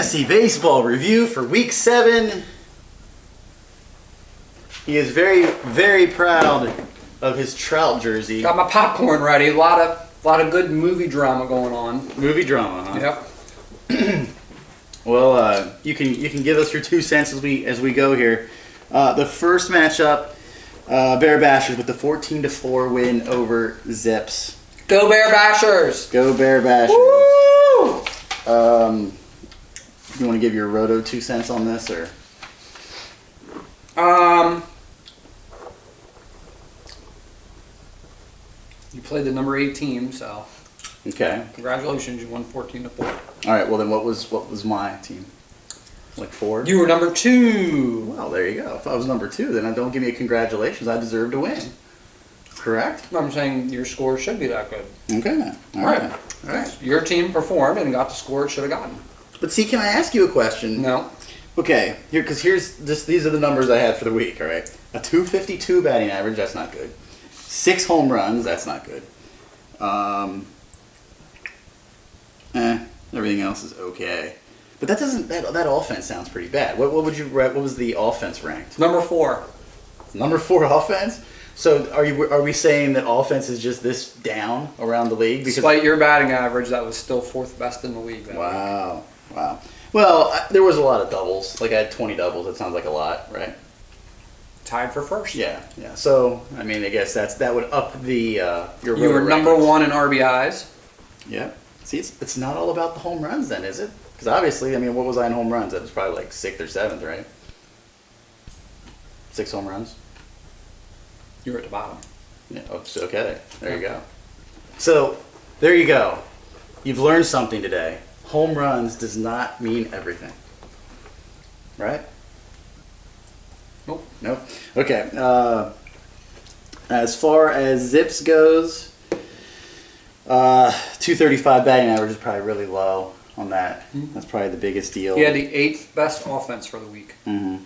Fantasy Baseball review for Week 7. He is very, very proud of his Trout jersey. Got my popcorn ready. A lot of good movie drama going on. Movie drama, huh? Yep. Well, you can give us your 2 cents as we go here. The first matchup, Bear Bashers with the 14-4 win over Zips. Go Bear Bashers! Go Bear Bashers. Woo! You want to give your Roto 2 cents on this, or? You played the number 8 team, so Okay. congratulations, you won 14-4. All right. Well, then what was my team? Like 4? You were number 2. Well, there you go. If I was number 2, then don't give me a congratulations. I deserve to win. Correct? I'm saying your score should be that good. Okay. All Right. right. All right. Your team performed and got the score it should have gotten. But see, can I ask you a question? No. Okay. These are the numbers I had for the week. All right. A 252 batting average. That's not good. 6 home runs. That's not good. Everything else is okay. But that offense sounds pretty bad. What was the offense ranked? Number 4. Number 4 offense. So are we saying that offense is just this down around the league? Despite your batting average, that was still 4th best in the league. That week. Wow. Well, there was a lot of doubles. Like I had 20 doubles. That sounds like a lot, right? Tied for first. Yeah. So I mean, I guess that would up the your. You were number 1 in RBIs. Yeah. See, it's not all about the home runs then, is it? Because obviously, I mean, what was I in home runs? That was probably like 6th or 7th, right? 6 home runs. You were at the bottom. Yeah. Okay. There you go. So there you go. You've learned something today. Home runs does not mean everything. Right? Nope. Okay. As far as Zips goes, 235 batting average is probably really low on that. That's probably the biggest deal. He had the 8th best offense for the week. Mm-hmm.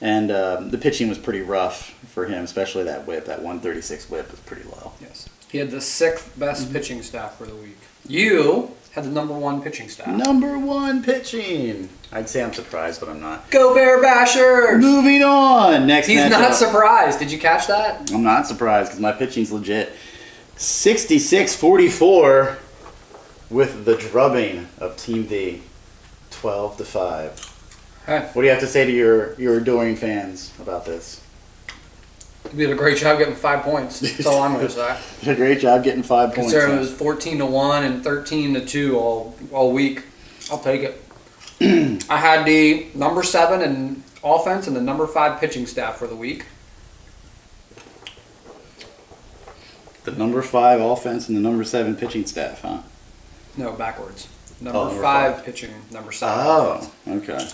And the pitching was pretty rough for him, especially that whip. That 136 whip was pretty low. Yes. He had the 6th best pitching staff for the week. You had the number 1 pitching staff. Number 1 pitching. I'd say I'm surprised, but I'm not. Go Bear Bashers! Moving on. Next He's matchup. not surprised. Did you catch that? I'm not surprised because my pitching's legit. 66-44 with the drubbing of Team V. 12-5. Hey, What do you have to say to your adoring fans about this? you did a great job getting 5 points. That's all I'm going to say. You did a great job getting 5 points. Considering it was 14-1 and 13-2 all week. I'll take it. I had the number 7 in offense and the number 5 pitching staff for the week. The number 5 offense and the number 7 pitching staff, huh? No, backwards. number Number five. 5 pitching, number 7 Oh, offense. okay.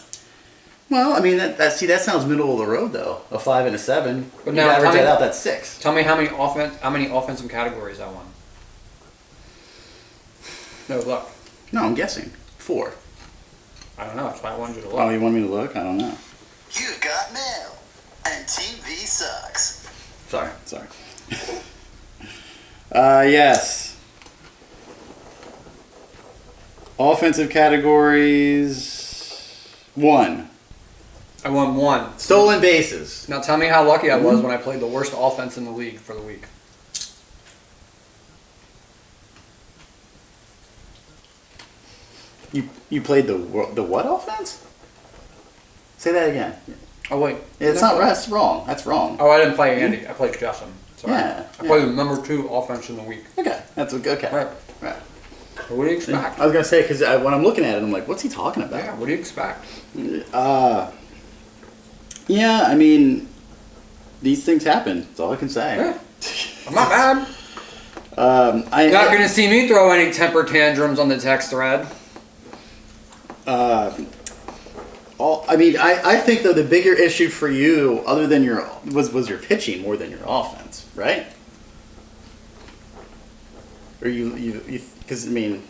Well, I mean that sounds middle of the road though. A 5 and a 7. But You now, average tell me- that out. That's 6. Tell me how many offensive categories I won. No, look. No, I'm guessing 4. I don't know. That's why I wanted you to look. Oh, you want me to look? I don't know. You got mail, and Team V sucks. Sorry. Yes. Offensive categories 1. I won 1. Stolen bases. Now tell me how lucky I was when I played the worst offense in the league for the week. You played the what offense? Say that again. Oh wait. It's not right. That's wrong. That's wrong. Oh, I didn't play Andy. I played Justin. Sorry. Yeah, I played the number 2 offense in the week. Okay. That's okay. Right. Right. What do you expect? I was gonna say because when I'm looking at it, I'm like, what's he talking about? Yeah. What do you expect? Yeah. I mean, these things happen. That's all I can say. Yeah. I'm not mad. You're You're not gonna see me throw any temper tantrums on the text thread. I think though the bigger issue for you, other than was your pitching more than your offense, right? Or you because I mean,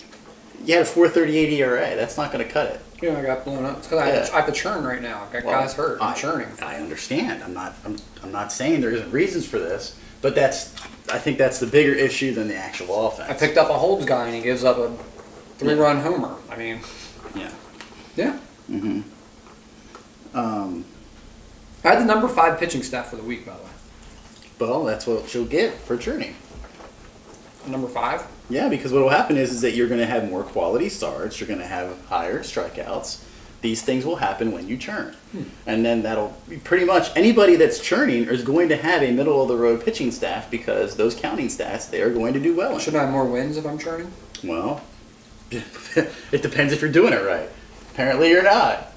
you had a 4.38 ERA. That's not going to cut it. Yeah, I got blown up. It's because I have to churn right now. I've got guys hurt. I'm churning. I understand. I'm not saying there isn't reasons for this, but I think that's the bigger issue than the actual offense. I picked up a Holds guy and he gives up a 3-run homer. I mean, Yeah. Yeah. Mm-hmm. I had the number 5 pitching staff for the week, by the way. Well, that's what she'll get for churning. Number 5? Yeah, because what will happen is that you're going to have more quality starts. You're going to have higher strikeouts. These things will happen when you churn. And then that'll be pretty much anybody that's churning is going to have a middle of the road pitching staff because those counting stats, they are going to do well in. Shouldn't I have more wins if I'm churning? Well, it depends if you're doing it right. Apparently you're not.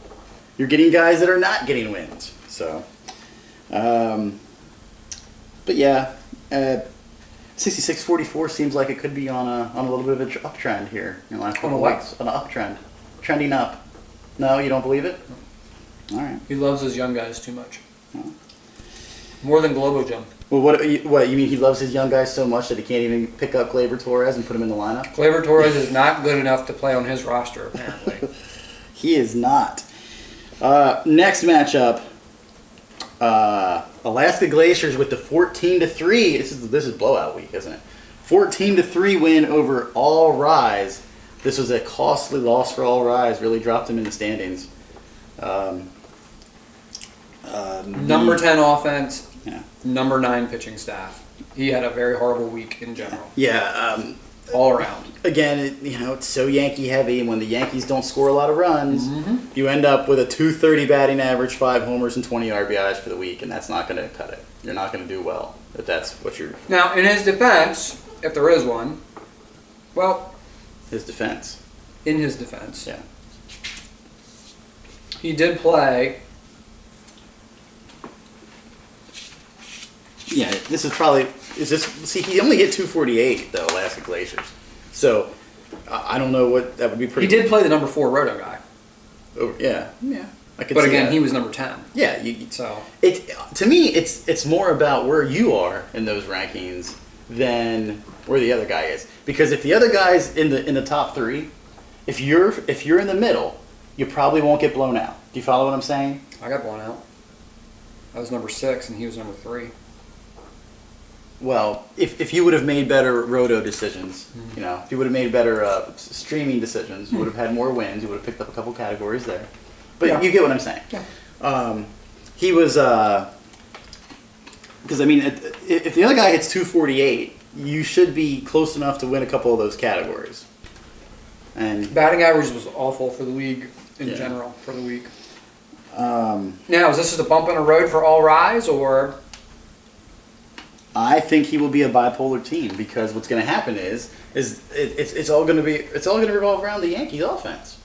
You're getting guys that are not getting wins. So, but yeah, 66-44 seems like it could be on a little bit of an uptrend here in the last couple of what? weeks. On an uptrend, trending up. No, you don't believe it? All right. He loves his young guys too much. More than Globo Jump. Well, what you mean? He loves his young guys so much that he can't even pick up Gleyber Torres and put him in the lineup? Gleyber Torres is not good enough to play on his roster, apparently. He is not. Next matchup, Alaska Glaciers with the 14-3. This is blowout week, isn't it? 14-3 win over All Rise. This was a costly loss for All Rise. Really dropped them in the standings. Number 10 offense, Yeah. number 9 pitching staff. He had a very horrible week in general, Yeah. all around. Again, it's so Yankee heavy, and when the Yankees don't score a lot of runs, you end up with a 230 batting average, 5 homers, and 20 RBIs for the week, and that's not going to cut it. You're not going to do well if that's what you're. Now, in his defense, if there is one, well, His defense. in his defense, Yeah. he did play. Yeah, this is probably. See, he only hit 248 though, Alaska Glaciers. So I don't know what that would be pretty. He did play the number 4 Roto guy, Oh, yeah. I could but see again, that. he was number 10. Yeah, So to me, it's more about where you are in those rankings than where the other guy is. Because if the other guy's in the top 3, if you're in the middle, you probably won't get blown out. Do you follow what I'm saying? I got blown out. I was number 6 and he was number 3. Well, if you would have made better roto decisions, if you would have made better streaming decisions, you would have had more wins. You would have picked up a couple categories there. But Yeah. you get what I'm saying. Yeah. He was because I mean, if the other guy hits 248, you should be close enough to win a couple of those categories. And Batting average was awful for the league in Yeah. general for the week. Now, is this just a bump in the road for All Rise, or I think he will be a bipolar team because what's going to happen is it's all going to revolve around the Yankees offense.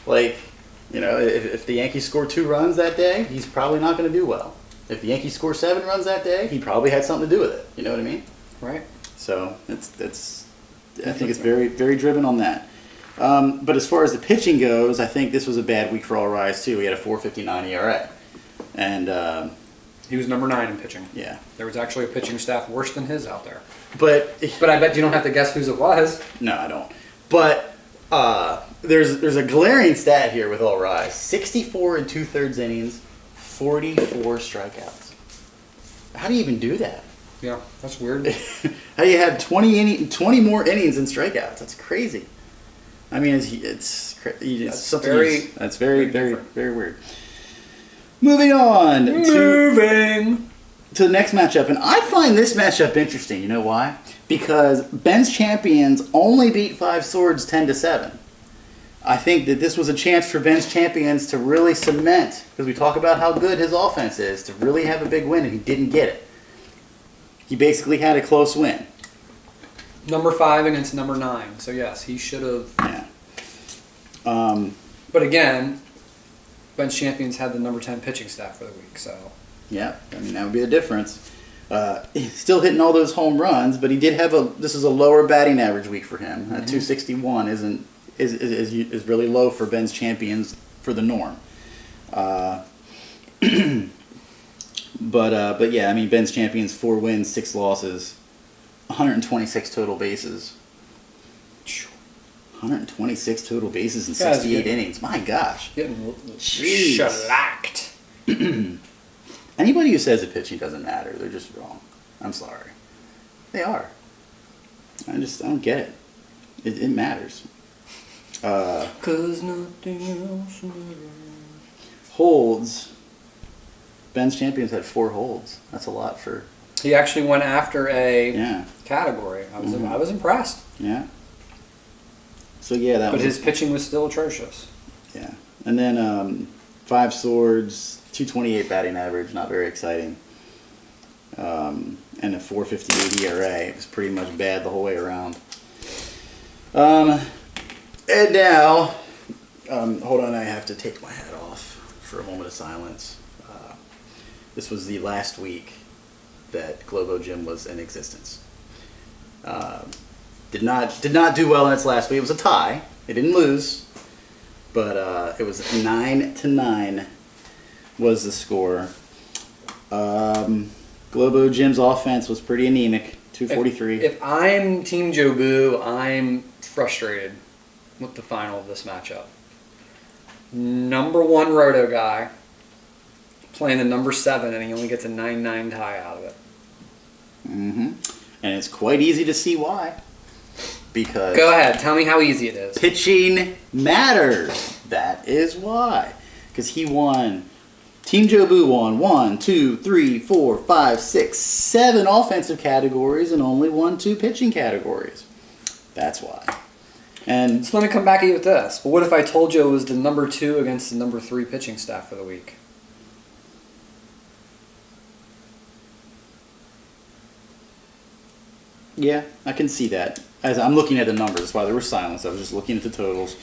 If the Yankees score 2 runs that day, he's probably not going to do well. If the Yankees score 7 runs that day, he probably had something to do with it. You know what I mean? right? So I think it's very, very driven on that. But as far as the pitching goes, I think this was a bad week for All Rise too. He had a 4.59 ERA, and He was number 9 in pitching. yeah. There was actually a pitching staff worse than his out there. But But I bet you don't have to guess whose it was. no, I don't. But there's a glaring stat here with All Rise: 64 and 2/3 innings, 44 strikeouts. How do you even do that? Yeah, that's weird. How do you have 20 more innings and strikeouts? That's crazy. I mean, it's That's something very- that's very, very very, different. very weird. Moving on Moving. to the next matchup, and I find this matchup interesting. You know why? Because Ben's Champions only beat Five Swords 10-7. I think that this was a chance for Ben's Champions to really cement, because we talk about how good his offense is, to really have a big win, and he didn't get it. He basically had a close win. Number 5 against number 9. So yes, he should have. Yeah. But again, Bench Champions had the number 10 pitching staff for the week. So Yeah, I mean, that would be the difference. He's still hitting all those home runs, but he did have this is a lower batting average week for him. 261 is really low for Ben's Champions for the norm. But yeah, I mean, Ben's Champions 4 wins, 6 losses, 126 total bases. 126 total bases in Guy's 68 getting- innings. My gosh. getting Jeez. shellacked. Anybody who says the pitching doesn't matter, they're just wrong. I'm sorry. They are. I don't get it. It matters. 'Cause nothing else matters. Holds. Ben's champions had 4 holds. That's a lot for. He actually went after a Yeah. category. I was impressed. Yeah. So yeah, that But was. his pitching was still atrocious. Yeah. And then 5 swords, 228 batting average, not very exciting. And a 4.58 ERA. It was pretty much bad the whole way around. And now, hold on, I have to take my hat off for a moment of silence. This was the last week that Globo Gym was in existence. Did not do well in its last week. It was a tie. It didn't lose, but it was 9-9 was the score. Globo Gym's offense was pretty anemic, 243. If I'm Team Jobu, I'm frustrated with the final of this matchup. Number 1 roto guy playing the number 7, and he only gets a 9-9 tie out of it. Mm-hmm. And it's quite easy to see why. Because Go ahead, tell me how easy it is. pitching matters. That is why. Because he won. Team Jobu won 1, 2, 3, 4, 5, 6, 7 offensive categories and only won 2 pitching categories. That's why. And So let me come back at you with this. But what if I told you it was the number 2 against the number 3 pitching staff for the week? yeah, I can see that. As I'm looking at the numbers, that's why there was silence. I was just looking at the totals.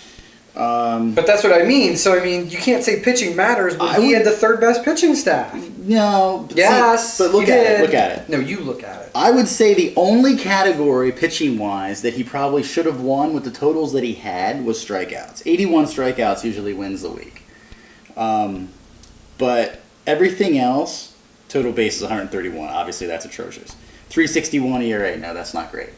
But that's what I mean. So, I mean, you can't say pitching matters when I he would- had the 3rd best pitching staff. No. But Yes, see, but look you at did. it. Look at it. No, you look at it. I would say the only category pitching wise that he probably should have won with the totals that he had was strikeouts. 81 strikeouts usually wins the week. But everything else, total base is 131. Obviously, that's atrocious. 361 ERA. No, that's not great.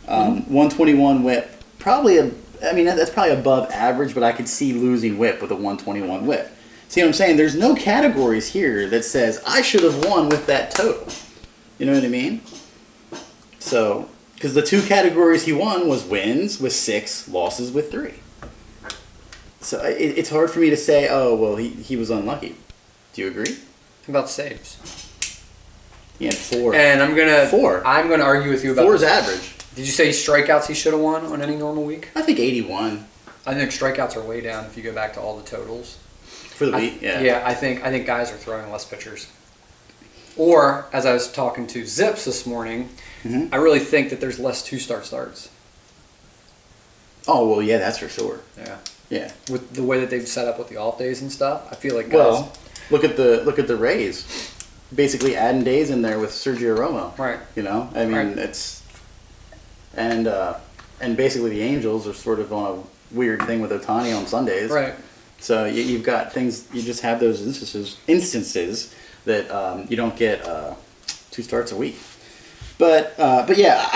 121 whip. That's probably above average, but I could see losing whip with a 121 whip. See what I'm saying? There's no categories here that says I should have won with that total. You know what I mean? So, because the 2 categories he won was wins with 6, losses with 3. So it's hard for me to say, oh, well, he was unlucky. Do you agree? How about saves? He had 4. And I'm gonna 4. I'm gonna argue with you about 4 is this. average. Did you say strikeouts he should have won on any normal week? I think 81 I think strikeouts are way down if you go back to all the totals. for the week. I think guys are throwing less pitchers. Or as I was talking to Zips this morning, Mhm. I really think that there's less 2-star starts. Oh well, yeah, that's for sure. Yeah. Yeah. With the way that they've set up with the off days and stuff, I feel like guys. Well, look at the Rays. Basically adding days in there with Sergio Romo. Right. You know, I mean, Right. it's and basically the Angels are sort of on a weird thing with Otani on Sundays. Right. So you've got things. You just have those instances that you don't get 2 starts a week. But yeah,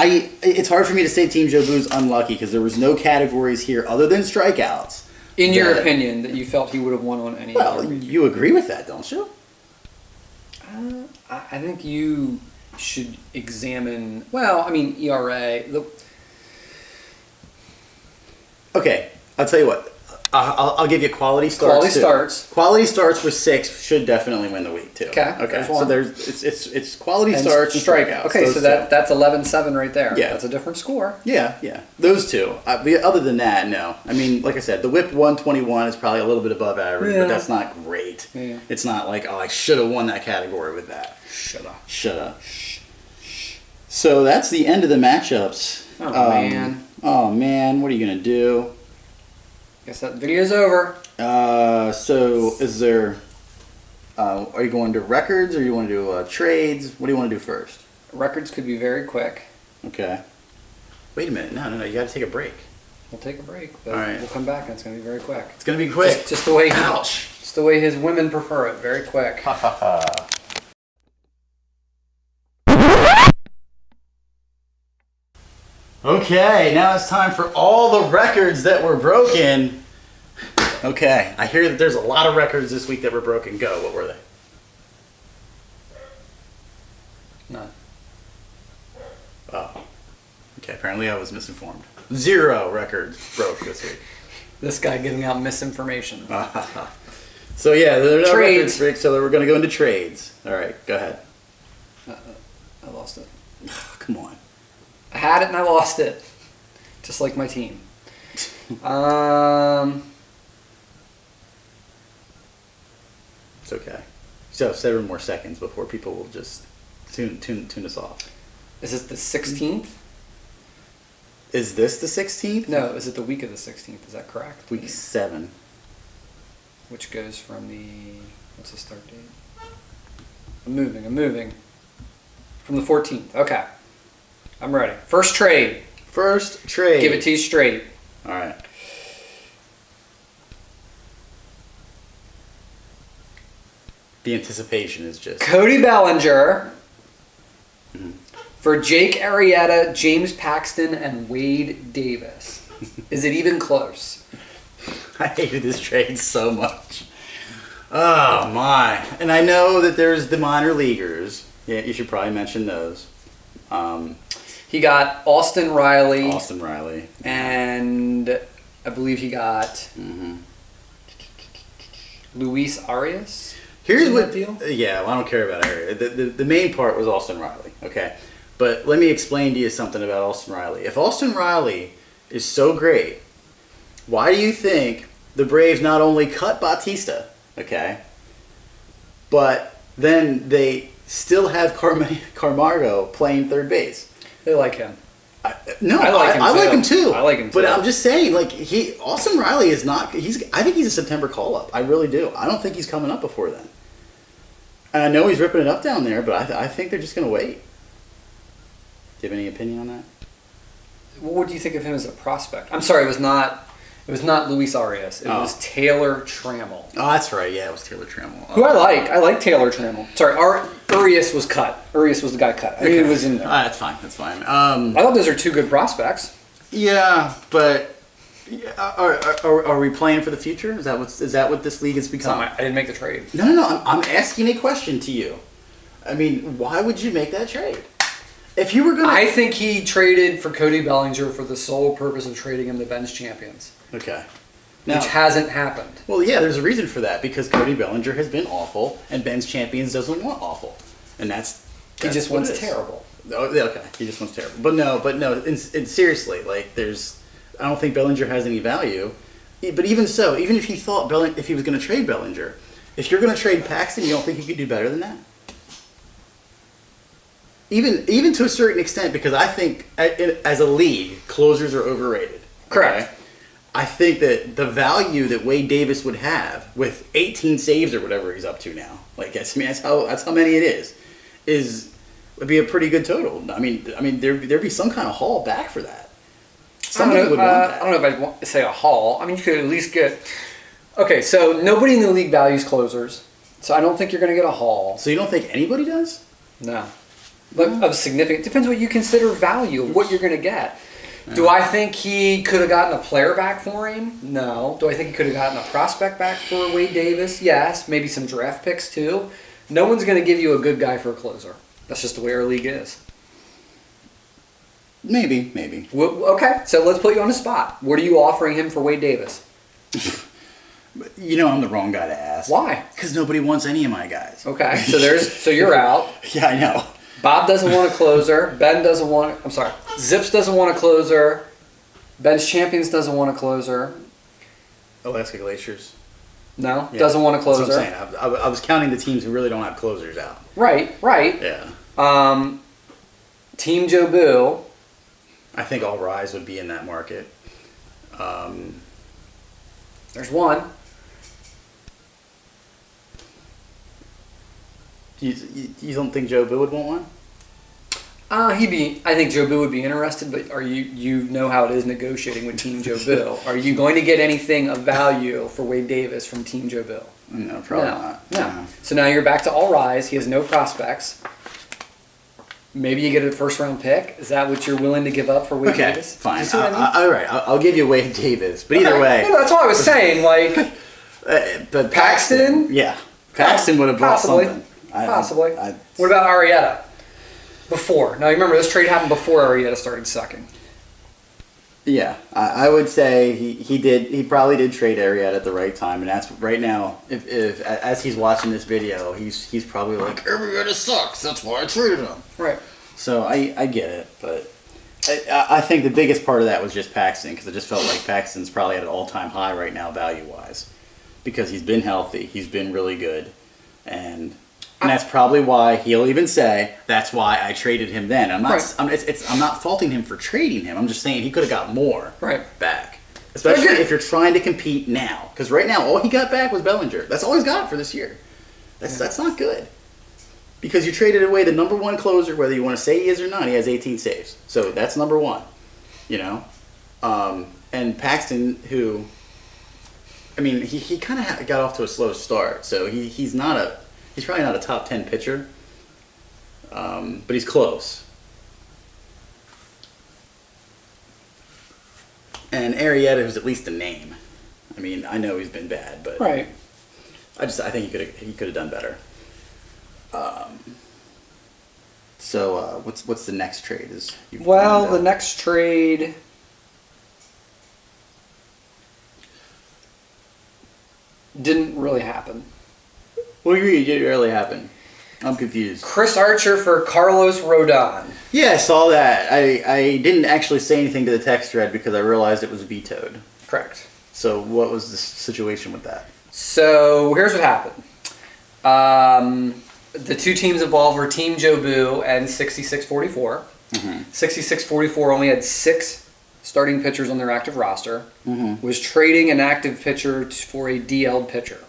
it's hard for me to say Team Jobu's unlucky because there was no categories here other than strikeouts. In your that- opinion, that you felt he would have won on any Well, other week? you agree with that, don't you? I think you should examine. Well, I mean ERA. Okay, I'll tell you what. I'll give you quality starts. Quality too. starts. Quality starts with 6 should definitely win the week too. Okay, Okay. there's So one. it's quality And starts and strikeouts. Okay, those so two. that's 11-7 right there. Yeah. That's a different score. Yeah. Those 2. But other than that, no. I mean, like I said, the whip 121 is probably a little bit above average, Yeah. but that's not great. Yeah. It's not like, oh, I should have won that category with that. Shoulda. So that's the end of the matchups. Oh, man. Oh man, what are you gonna do? Guess that video's over. So is there? Are you going to records or you want to do trades? What do you want to do first? Records could be very quick. Okay. Wait a minute. No. You got to take a break. We'll take a break, but All right. we'll come back and it's going to be very quick. It's gonna be quick. Just the way Ouch. just the way his women prefer it, very quick. Ha ha ha. Okay, now it's time for all the records that were broken. Okay, I hear that there's a lot of records this week that were broken. Go, what were they? None. Oh. Okay, apparently I was misinformed. 0 records broke this week. This guy giving out misinformation. So yeah, there are no Trades. records, Rick. So we're going to go into trades. All right, go ahead. I lost it. Come on. I had it and I lost it. Just like my team. It's okay. So 7 more seconds before people will just tune us off. Is it the 16th? Is this the 16th? No, is it the week of the 16th? Is that correct? Week 7. Which goes from the... What's the start date? I'm moving. From the 14th. Okay. I'm ready. First trade. First trade. Give it to you straight. All right. The anticipation is just... Cody Bellinger for Jake Arrieta, James Paxton, and Wade Davis. Is it even close? I hated this trade so much. Oh my. And I know that there's the minor leaguers. Yeah, you should probably mention those. He got Austin Riley. Austin Riley. And I believe he got Luis Arias. Here's Isn't what that deal? Yeah, well, I don't care about area. The main part was Austin Riley, okay? But let me explain to you something about Austin Riley. If Austin Riley is so great, why do you think the Braves not only cut Bautista, okay, but then they still have Camargo playing third base? They like him. I I like him too. I like him But too. I'm just saying, like Austin Riley is not. I think he's a September call up. I really do. I don't think he's coming up before then. And I know he's ripping it up down there, but I think they're just going to wait. Do you have any opinion on that? What do you think of him as a prospect? I'm sorry, it was not Luis Arias. It was Taylor Trammell. Oh, that's right. Yeah, it was Taylor Trammell. Who I like. I like Taylor Trammell. Sorry, Urias was cut. Urias was the guy cut. I mean, it was in there. That's fine. That's fine. I thought those are two good prospects. Yeah, but are we playing for the future? Is that what this league has become? I didn't make the trade. No. I'm asking a question to you. I mean, why would you make that trade? If you were going to... I think he traded for Cody Bellinger for the sole purpose of trading him to Ben's champions. Okay. Which hasn't happened. Well, yeah, there's a reason for that, because Cody Bellinger has been awful, and Ben's champions doesn't want awful. And He just what wants it is. terrible. Oh, yeah, okay. He just wants terrible. But no, and seriously, like, I don't think Bellinger has any value. But even so, even if he thought if he was going to trade Bellinger, if you're going to trade Paxton, you don't think he could do better than that? Even to a certain extent, because I think as a league, closers are overrated. Correct. Okay? I think that the value that Wade Davis would have with 18 saves or whatever he's up to now, like that's how many it would be a pretty good total. I mean there'd be some kind of haul back for that. Somebody would want that. I don't know if I'd want to say a haul. I mean, you could at least get... Okay, so nobody in the league values closers, so I don't think you're going to get a haul. So you don't think anybody does? No. But of significant... Depends what you consider value, what you're going to get. Do I think he could have gotten a player back for him? No. Do I think he could have gotten a prospect back for Wade Davis? Yes. Maybe some draft picks too. No one's going to give you a good guy for a closer. That's just the way our league is. Maybe. Well, okay, so let's put you on the spot. What are you offering him for Wade Davis? You know I'm the wrong guy to ask. Why? Because nobody wants any of my guys. Okay, so you're out. Yeah, I know. Bob doesn't want a closer. Ben doesn't want... I'm sorry. Zips doesn't want a closer. Ben's Champions doesn't want a closer. Alaska Glaciers. No? Yeah, Doesn't want a closer. That's what I'm saying. I was counting the teams who really don't have closers out. Right. Yeah. Team Joe Boo. I think All Rise would be in that market. There's one. You don't think Joe Boo would want one? I think Joe Boo would be interested, but you know how it is negotiating with Team Joe Boo. Are you going to get anything of value for Wade Davis from Team Joe Boo? No, probably not. No. So now you're back to All Rise. He has no prospects. Maybe you get a first round pick. Is that what you're willing to give up for Wade Okay, Davis? fine. Do you see what I mean? All right, I'll give you Wade Davis. But either way, No, that's all I was saying. Like but Paxton? Yeah, Paxton would have brought Possibly. something. Possibly. What about Arrieta? Before. Now, remember, this trade happened before Arrieta started sucking. Yeah, I would say he probably did trade Arietta at the right time, and that's right now. If as he's watching this video, he's probably like, Arietta sucks. That's why I traded him. Right. So I get it, but I think the biggest part of that was just Paxton, because it just felt like Paxton's probably at an all-time high right now value-wise, because he's been healthy, he's been really good, and that's probably why he'll even say that's why I traded him then. I'm not Right. I'm not faulting him for trading him. I'm just saying he could have got more Right. back, especially Okay. if you're trying to compete now, because right now all he got back was Bellinger. That's all he's got for this year. That's not good. Because you traded away the number one closer, whether you want to say he is or not. He has 18 saves, so that's number one. You know, and Paxton, who, I mean, he kind of got off to a slow start, so he's probably not a top 10 pitcher, but he's close. And Arrieta, who's at least a name. I mean, I know he's been bad, but Right. I think he could have done better. So what's the next trade? Well, the next trade. Didn't really happen. Well, it really happened. I'm confused. Chris Archer for Carlos Rodon. Yeah, I saw that. I didn't actually say anything to the text thread because I realized it was vetoed. Correct. So what was the situation with that? So here's what happened. The two teams involved were Team Jobu and 6644. 6644 only had 6 starting pitchers on their active roster. Was trading an active pitcher for a DL'd pitcher,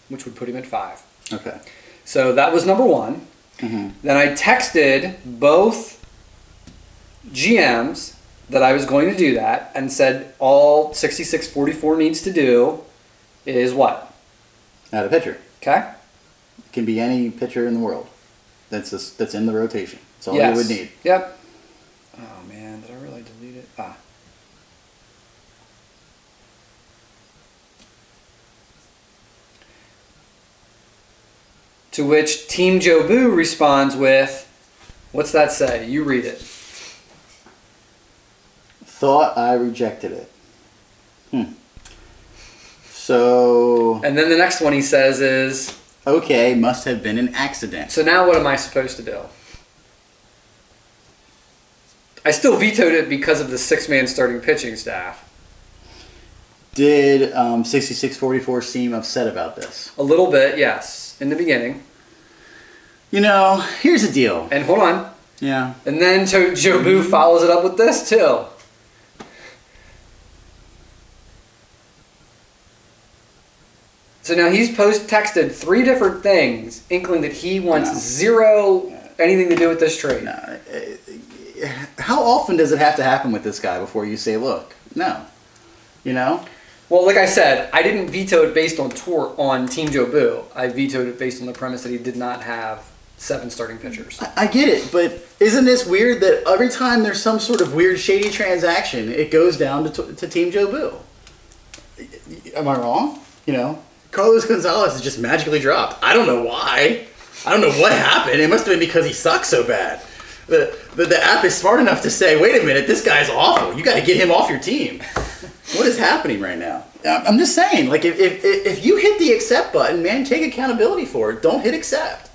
which would put him at 5. Okay. So that was number one. Then I texted both GMs that I was going to do that and said all 6644 needs to do is what? Add a pitcher. Okay? It can be any pitcher in the world that's in the rotation. That's all you would need. Yep. Oh man, did I really delete it? Ah. To which Team Jobu responds with, what's that say? You read it. Thought I rejected it. So, And then the next one he says is, okay, must have been an accident. so now what am I supposed to do? I still vetoed it because of the 6-man starting pitching staff. Did 6644 seem upset about this? A little bit, yes, in the beginning. You know, here's the deal. And hold on. Yeah. And then Jobu follows it up with this too. So now he's texted 3 different things, inkling that he wants No. zero anything to do with this trade. No, how often does it have to happen with this guy before you say, look, no? You know? Well, like I said, I didn't veto it based on Team Jobu. I vetoed it based on the premise that he did not have 7 starting pitchers. I get it, but isn't this weird that every time there's some sort of weird shady transaction, it goes down to Team Jobu? Am I wrong? You know? Carlos Gonzalez is just magically dropped. I don't know why. I don't know what happened. It must have been because he sucks so bad. The app is smart enough to say, wait a minute, this guy's awful. You got to get him off your team. What is happening right now? I'm just saying, like, if you hit the accept button, man, take accountability for it. Don't hit accept.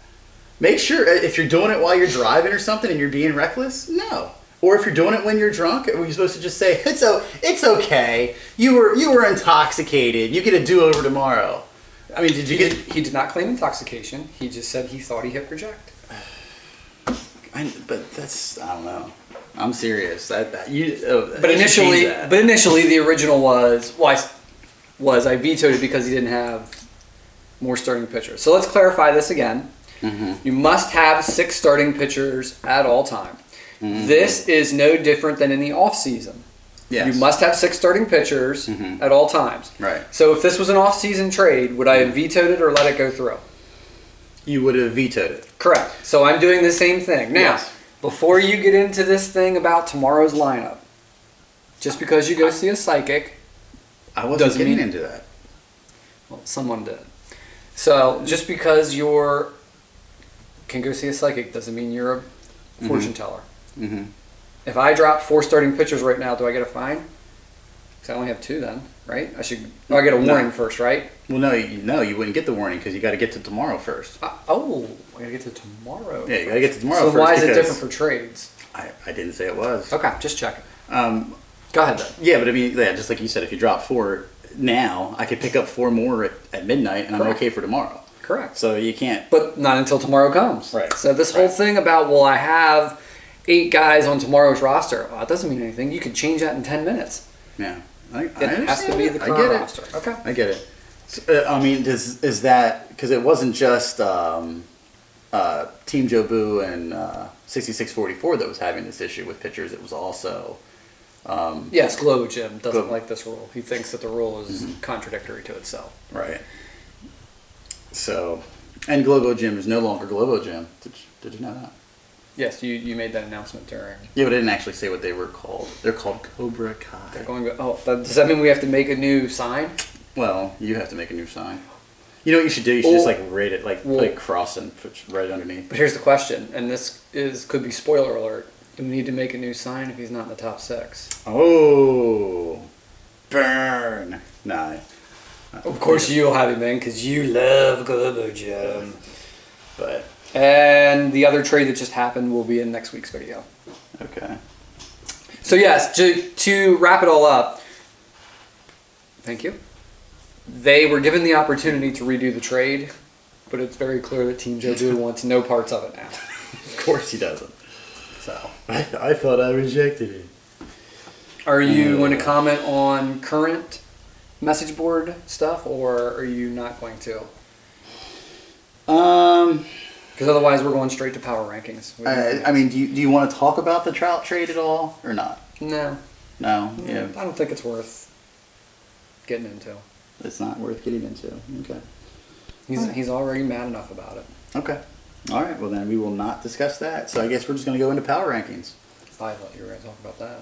Make sure, if you're doing it while you're driving or something and you're being reckless, no. Or if you're doing it when you're drunk, are you supposed to just say, it's okay. You were intoxicated. You get a do-over tomorrow. I mean, did you get... He did not claim intoxication. He just said he thought he hit reject. But that's, I don't know. I'm serious. But initially, the original was I vetoed it because he didn't have more starting pitchers. So let's clarify this again. You must have 6 starting pitchers at all time. This is no different than in the off season. Yes. You must have 6 starting pitchers at all times. Right. So if this was an off season trade, would I have vetoed it or let it go through? You would have vetoed it. Correct. So I'm doing the same thing. Now, Yes. before you get into this thing about tomorrow's lineup, just because you go see a psychic, I wasn't Doesn't getting mean- into that. well, someone did. So just because can go see a psychic doesn't mean you're a fortune teller. Mm-hmm. If I drop 4 starting pitchers right now, do I get a fine? So I only have 2 then, right? I get a warning first, right? Well, no, you wouldn't get the warning because you got to get to tomorrow first. I gotta get to tomorrow. Yeah, you got to get to tomorrow So first. why is it because different for trades? I didn't say it was. Okay, just checking. Um, Go ahead then. yeah, but I mean, yeah, just like you said, if you drop 4 now, I could pick up 4 more at midnight, and I'm Correct. okay for tomorrow. Correct. So you can't. But not until tomorrow comes. Right. So this whole Right. thing about, well, I have 8 guys on tomorrow's roster. Well, it doesn't mean anything. You could change that in 10 minutes. Yeah, I It has to understand be it. the I current get it. roster. Okay. I get it. So, I mean, is that because it wasn't just Team Jobu and 6644 that was having this issue with pitchers? It was also Yes, Globo Jim doesn't Globo. like this rule. He thinks that the rule is contradictory to itself. right. So, and Globo Gym is no longer Globo Gym. Did you know that? Yes, you made that announcement during. Yeah, but I didn't actually say what they were called. They're called Cobra Kai. They're going to. Oh, does that mean we have to make a new sign? Well, you have to make a new sign. You know what you should do? You should just Well- like rate it, like well- cross and put right underneath. But here's the question, and this could be spoiler alert. Do we need to make a new sign if he's not in the top 6? Oh, burn! Nah. Of course you'll have him in because you love Globo Jim. But And the other trade that just happened will be in next week's video. okay. So yes, to wrap it all up, thank you. They were given the opportunity to redo the trade, but it's very clear that Team Jobu wants no parts of it now. Of course he doesn't. So I thought I rejected it. Are you going to comment on current message board stuff, or are you not going to? Because otherwise we're going straight to power rankings. I mean, do you want to talk about the Trout trade at all or not? No. No. Yeah. I don't think it's worth getting into. It's not worth getting into. Okay. He's already mad enough about it. Okay. All right. Well, then we will not discuss that. So I guess we're just going to go into power rankings. I thought you were going to talk about that.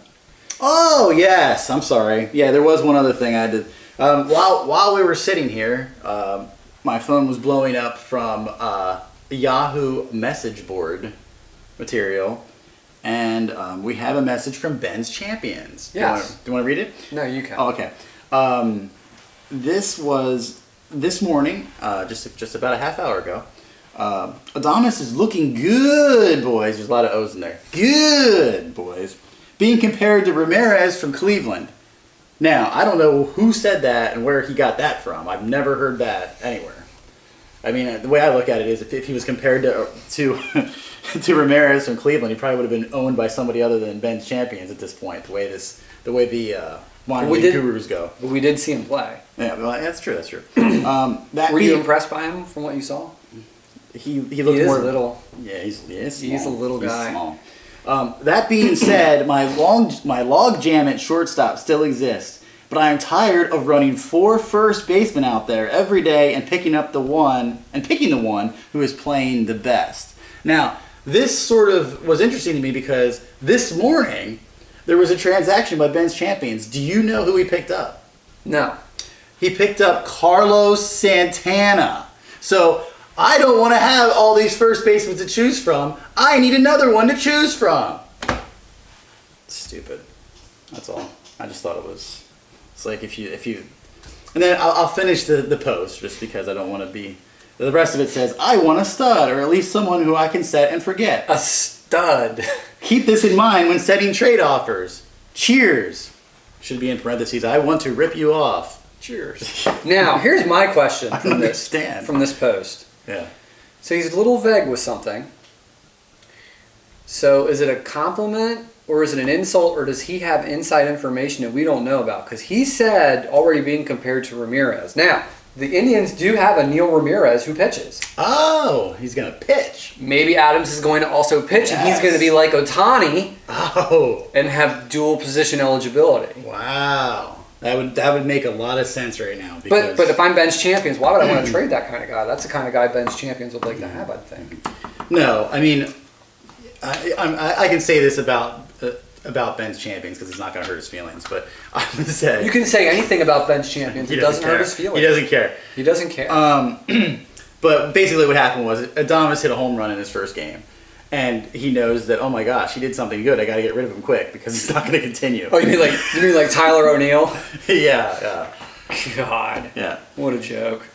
Oh yes, I'm sorry. Yeah, there was one other thing I did. While we were sitting here, my phone was blowing up from Yahoo message board material, and we have a message from Ben's Champions. Yes. Do you want to read it? No, you can. Oh, okay. This was this morning, just about a half hour ago. Adonis is looking good, boys. There's a lot of O's in there. Good, boys. Being compared to Ramirez from Cleveland. Now, I don't know who said that and where he got that from. I've never heard that anywhere. I mean, the way I look at it is if he was compared to Ramirez from Cleveland, he probably would have been owned by somebody other than Ben's Champions at this point, the way the minor league gurus go. But we did see him play. Yeah, well, that's true. That's true. Were you impressed by him from what you saw? He looked is more little. Yeah, he's He's a little guy. Small. That being said, my log jam at shortstop still exists, but I am tired of running 4 first basemen out there every day and picking the one who is playing the best. Now, this sort of was interesting to me because this morning there was a transaction by Ben's Champions. Do you know who he picked up? No. He picked up Carlos Santana. So I don't want to have all these first basemen to choose from. I need another one to choose from. Stupid. That's all. I just thought it's like if you, and then I'll finish the post just because I don't want to be. The rest of it says, I want a stud, or at least someone who I can set and forget. A stud. Keep this in mind when setting trade offers. Cheers. Should be in parentheses. I want to rip you off. Cheers. Now, here's my question I don't understand. from this post. Yeah. So he's a little vague with something. So is it a compliment or is it an insult, or does he have inside information that we don't know about? Because he said already being compared to Ramirez. Now, the Indians do have a Neil Ramirez who pitches. Oh, he's going to pitch. Maybe Adams is going to also pitch, and he's Yes. going to be like Ohtani Oh, and have dual position eligibility. wow. That would make a lot of sense right now. Because But if I'm Ben's Champions, why would I want to trade that kind of guy? That's the kind of guy Ben's Champions would like to have, I think. no, I mean, I can say this about Ben's Champions because it's not going to hurt his feelings. But I would say You can say anything about Ben's Champions. he It doesn't hurt care. his feelings. He doesn't care. He doesn't care. But basically, what happened was Adames hit a home run in his first game, and he knows that, oh my gosh, he did something good. I got to get rid of him quick because he's not going to continue. Oh, you mean like Tyler O'Neill? Yeah. God. Yeah. What a joke.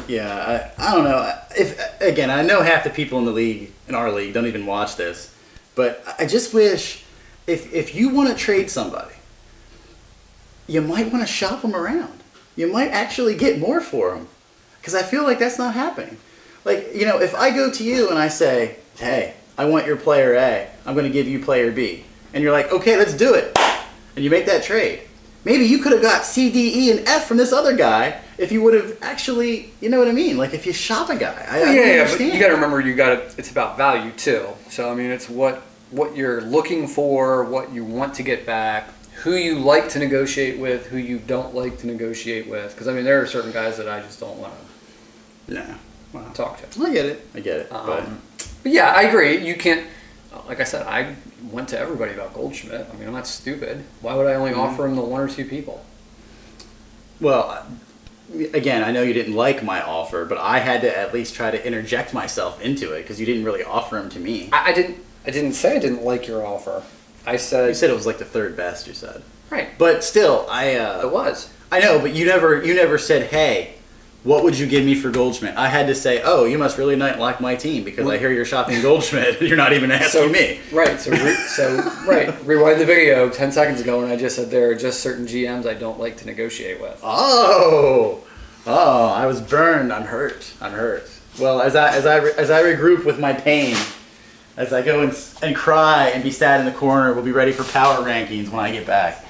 Yeah, I don't know. If again, I know half the people in the league, in our league, don't even watch this, but I just wish if you want to trade somebody, you might want to shop them around. You might actually get more for them, because I feel like that's not happening. Like, you know, if I go to you and I say, hey, I want your player A, I'm going to give you player B, and you're like, okay, let's do it, and you make that trade. Maybe you could have got C, D, E, and F from this other guy if you would have actually, you know what I mean? Like if you shop a guy. I don't But understand. you got to remember, it's about value too. So I mean, it's what you're looking for, what you want to get back, who you like to negotiate with, who you don't like to negotiate with. Because I mean, there are certain guys that I just don't want Yeah. Wow. to talk to. I get it. But yeah, I agree. You can't. Like I said, I went to everybody about Goldschmidt. I mean, I'm not stupid. Why would I only offer him to one or two people? Well, again, I know you didn't like my offer, but I had to at least try to interject myself into it because you didn't really offer him to me. I didn't say I didn't like your offer. I said You said it was like the third best. You said, right. but still, It was. I know, but you never said, hey, what would you give me for Goldschmidt? I had to say, oh, you must really not like my team because I hear you're shopping Goldschmidt and you're not even asking me. Right. So rewind the video 10 seconds ago, and I just said there are just certain GMs I don't like to negotiate with. Oh, I was burned. I'm hurt. Well, as I regroup with my pain, as I go and cry and be sad in the corner, we'll be ready for power rankings when I get back.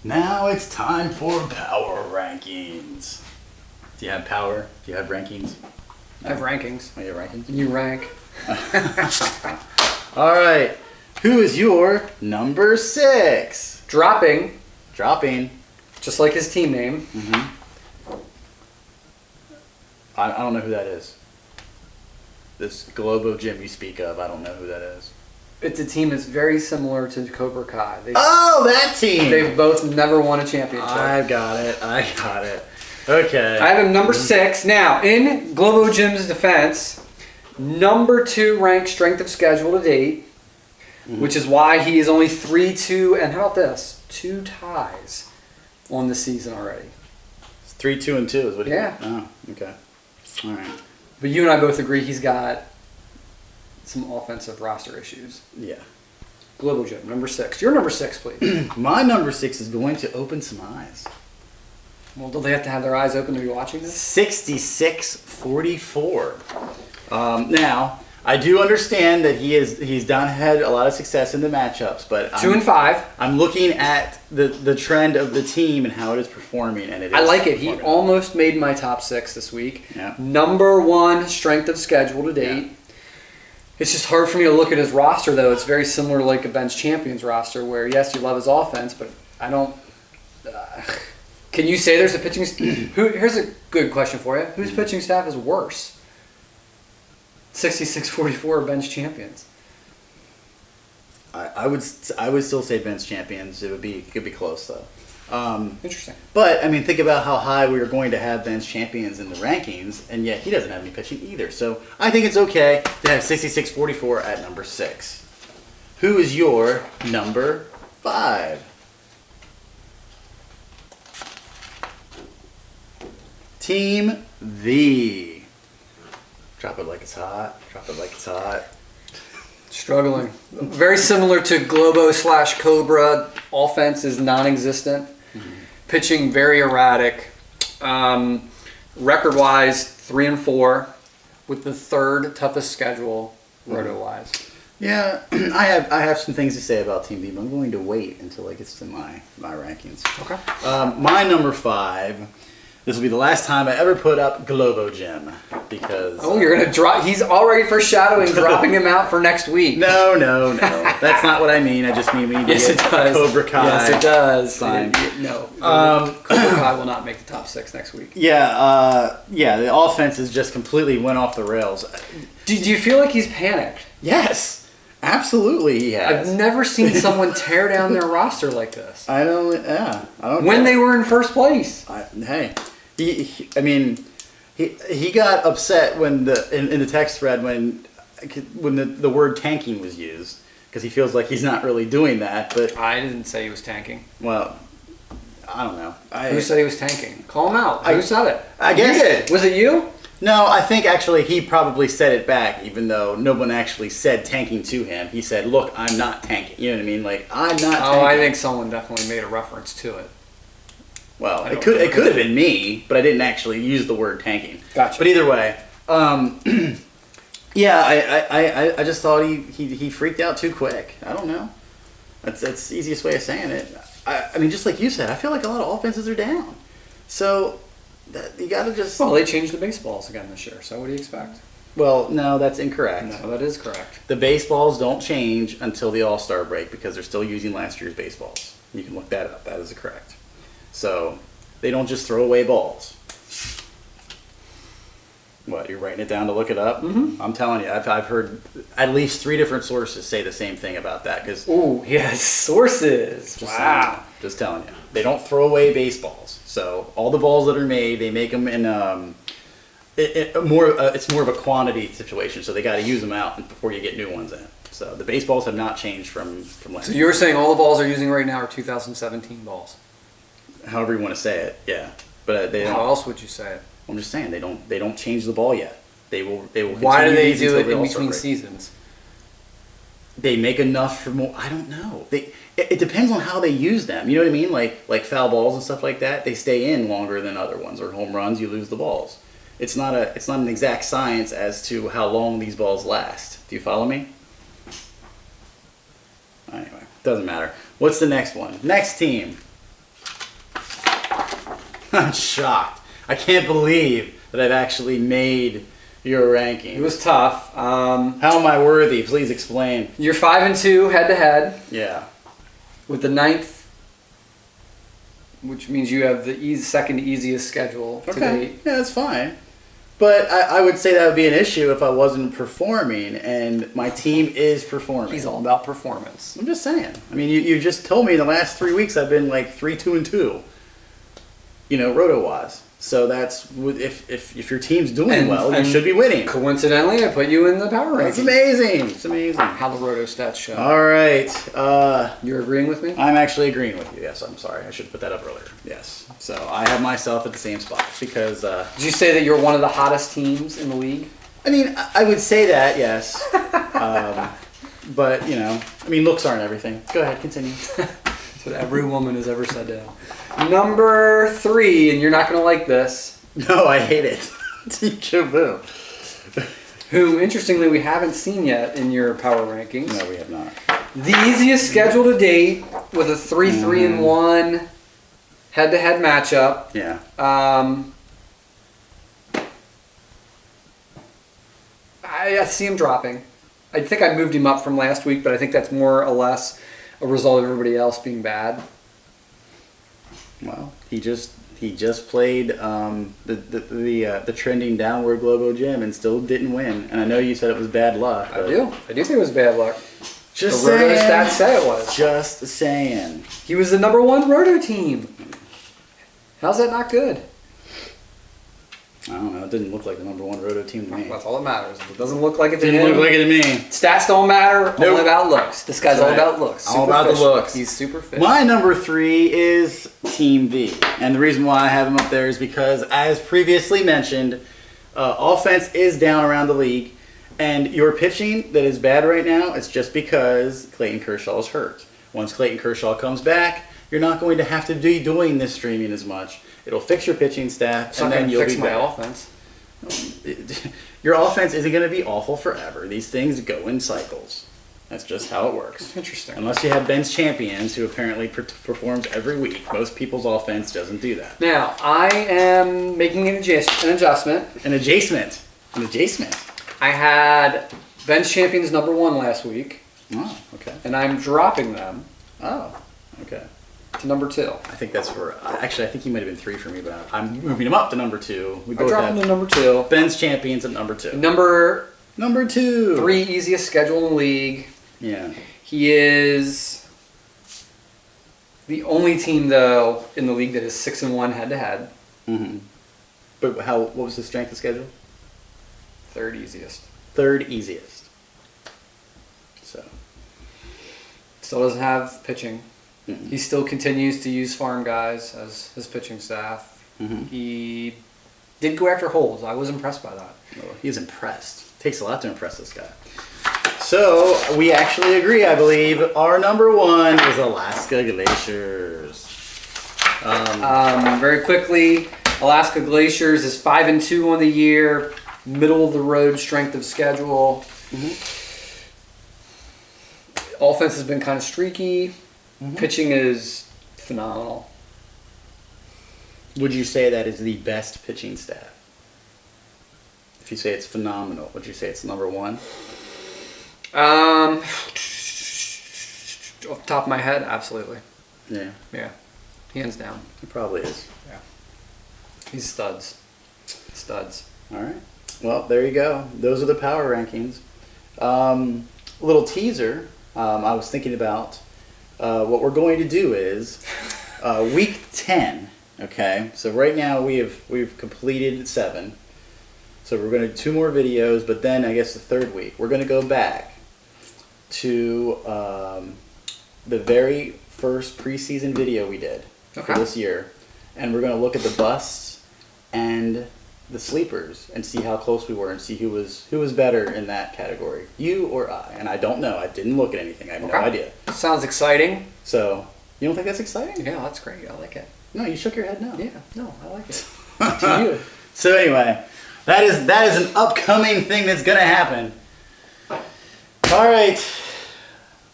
Now it's time for power rankings. Do you have power? Do you have rankings? I have rankings. Oh, you have rankings? You rank. All right. Who is your number 6? Dropping, just like his team name. I don't know who that is. This Globo Gym you speak of, I don't know who that is. It's a team that's very similar to Cobra Kai. Oh, that team! They've both never won a championship. I got it. Okay. I have him number 6. Now, in Globo Gym's defense, number 2 ranked strength of schedule to date, which is why he is only 3-2, and how about this? 2 ties on the season already. 3, 2, and 2 is what he Yeah. Oh, okay. All right. But you and I both agree he's got some offensive roster issues. Yeah. Global Gym, number 6. Your number 6, please. My number 6 is going to open some eyes. Well, do they have to have their eyes open to be watching this? 66-44. Now, I do understand that he's had a lot of success in the matchups, but 2 and 5. I'm looking at the trend of the team and how it is performing, and it is. I like it. He performing. almost made my top 6 this week. Yeah. Number 1 strength of schedule to date. Yeah. It's just hard for me to look at his roster, though. It's very similar to like a bench champions roster, where yes, you love his offense, but I don't. Can you say there's a pitching? Here's a good question for you: whose pitching staff is worse? 66-44 bench champions. I would still say bench champions. It could be close though. Interesting. But I mean, think about how high we are going to have bench champions in the rankings, and yet he doesn't have any pitching either. So I think it's okay to have 66-44 at number 6. Who is your number 5? Team V. Drop it like it's hot. Struggling. Very similar to Globo / Cobra. Offense is non-existent. Pitching very erratic. Record-wise, 3 and 4, with the 3rd toughest schedule, roto-wise. Yeah, I have some things to say about Team V, but I'm going to wait until it gets to my rankings. Okay. My number 5. This will be the last time I ever put up Globo Gym because. Oh, you're gonna drop. He's already foreshadowing dropping him out for next week. No. That's not what I mean. I just mean we need to Yes, it get does. Cobra Kai. Yes, it does. Fine. No. Cobra Kai will not make the top 6 next week. Yeah, the offense has just completely went off the rails. Do you feel like he's panicked? Yes. Absolutely, he I've has. never seen someone tear down their roster like this. I don't. Yeah, I don't. When get they it. were in first place. Hey, I mean, he got upset when in the text thread when the word tanking was used because he feels like he's not really doing that. But I didn't say he was tanking. well, I don't know. Who said he was tanking? Call him out. I- Who said it? I guess- You did. Was it you? No, I think actually he probably said it back, even though no one actually said tanking to him. He said, "Look, I'm not tanking." You know what I mean? Like I'm not. Oh, tanking. I think someone definitely made a reference to it. Well, I it don't could remember. have been me, but I didn't actually use the word tanking. Gotcha. But either way, yeah, I just thought he freaked out too quick. I don't know. That's the easiest way of saying it. I mean, just like you said, I feel like a lot of offenses are down. So you got to just. Well, they changed the baseballs again this year, so what do you expect? Well, no, that's incorrect. No, that is correct. The baseballs don't change until the All-Star break because they're still using last year's baseballs. You can look that up. That is correct. So they don't just throw away balls. What, you're writing it down to look it up? Mhm. I'm telling you, I've heard at least 3 different sources say the same thing about that. Because Ooh, yes, sources. Wow. just telling you, they don't throw away baseballs. So all the balls that are made, they make them in it's more of a quantity situation. So they got to use them out before you get new ones in. So the baseballs have not changed from last So year. you were saying all the balls are using right now are 2017 balls. However you want to say it, yeah. But they How don't. else would you say it? I'm just saying they don't change the ball yet. They will. Why do continue they these do until it the in All-Star between break. seasons? They make enough for more. I don't know. It depends on how they use them. You know what I mean? Like foul balls and stuff like that. They stay in longer than other ones. Or home runs, you lose the balls. It's not an exact science as to how long these balls last. Do you follow me? Anyway, doesn't matter. What's the next one? Next team. I'm shocked. I can't believe that I've actually made your ranking. It was tough. How am I worthy? Please explain. You're 5-2 head to head Yeah. with the 9th, which means you have the second easiest schedule to date. Yeah, that's fine. But I would say that would be an issue if I wasn't performing, and my team is performing. He's all about performance. I'm just saying. I mean, you just told me the last 3 weeks I've been like 3-2-2. You know, roto-wise. So that's if your team's doing well, you should be winning. Coincidentally, I put you in the power That's rankings. amazing. It's amazing. How the roto stats show. All right. You're agreeing with me? I'm actually agreeing with you. Yes, I'm sorry. I should have put that up earlier. Yes. So I have myself at the same spot because, Did you say that you're one of the hottest teams in the league? I mean, I would say that, yes. But, you know, I mean, looks aren't everything. Go ahead, continue. That's what every woman has ever said to him. Number 3, and you're not going to like this, No, I hate it. Teacher Boo. who, interestingly, we haven't seen yet in your power rankings. No, we have not. The easiest schedule to date with a 3-3-1 head-to-head matchup. Yeah. I see him dropping. I think I moved him up from last week, but I think that's more or less a result of everybody else being bad. Well, he just played the trending downward Globo Gym and still didn't win. And I know you said it was bad luck. I but do think it was bad luck. Just The roto saying. stats say it was. Just saying. He was the number 1 roto team. How's that not good? I don't know. It didn't look like the number 1 roto team to me. That's all that matters. If it doesn't look like it to Didn't him, look like it to me. stats don't matter. Nope. Only about looks. This guy's That's all right. about looks. All about the Superficial. looks. He's super fit. My number 3 is Team V. And the reason why I have him up there is because, as previously mentioned, offense is down around the league. And your pitching that is bad right now, it's just because Clayton Kershaw is hurt. Once Clayton Kershaw comes back, you're not going to have to be doing this streaming as much. It'll fix your pitching staff, It's and not then going to you'll fix be my back. offense. Your offense isn't going to be awful forever. These things go in cycles. That's just how it works. Interesting. Unless you have Ben's Champions, who apparently performs every week. Most people's offense doesn't do that. Now, I am making an adjustment. An adjacent. An adjacent. I had Ben's Champions number 1 last week, Oh, okay. and I'm dropping them Oh, okay. to number 2. I think that's for. Actually, I think he might have been 3 for me, but I'm moving him up to number 2. We I both dropped him have to number 2. Ben's Champions at number 2. Number Number 2. 3 easiest schedule in the league. Yeah. He is the only team, though, in the league that is 6-1 head-to-head. Mm-hmm. But what was his strength of schedule? Third easiest. Third easiest. So. Still doesn't have pitching. Mm-hmm. He still continues to use farm guys as his pitching staff. Mm-hmm. He did go after holes. I was impressed by that. Oh, he's impressed. Takes a lot to impress this guy. So we actually agree, I believe. Our number one is Alaska Glaciers. Very quickly, Alaska Glaciers is 5-2 on the year, middle of the road strength of schedule. Offense has been kind of streaky. Pitching is phenomenal. Would you say that is the best pitching staff? If you say it's phenomenal, would you say it's number one? Off the top of my head, absolutely. Yeah, Yeah, hands down. it probably is. Yeah, he's studs. Studs. All right. Well, there you go. Those are the power rankings. A little teaser. I was thinking about what we're going to do is week 10. Okay. So right now we've completed 7. So we're going to do 2 more videos, but then I guess the third week we're going to go back to the very first preseason video we did for this year, and we're going to look at the busts and the sleepers and see how close we were and see who was better in that category, you or I. And I don't know. I didn't look at anything. I have no idea. Sounds exciting. So you don't think that's exciting? Yeah, that's great. I like it. No, you shook your head no. Yeah, no, I like it. To you. So anyway, that is an upcoming thing that's gonna happen. All right.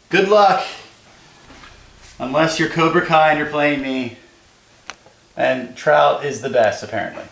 Good luck. Unless you're Cobra Kai and you're playing me. And Trout is the best, apparently.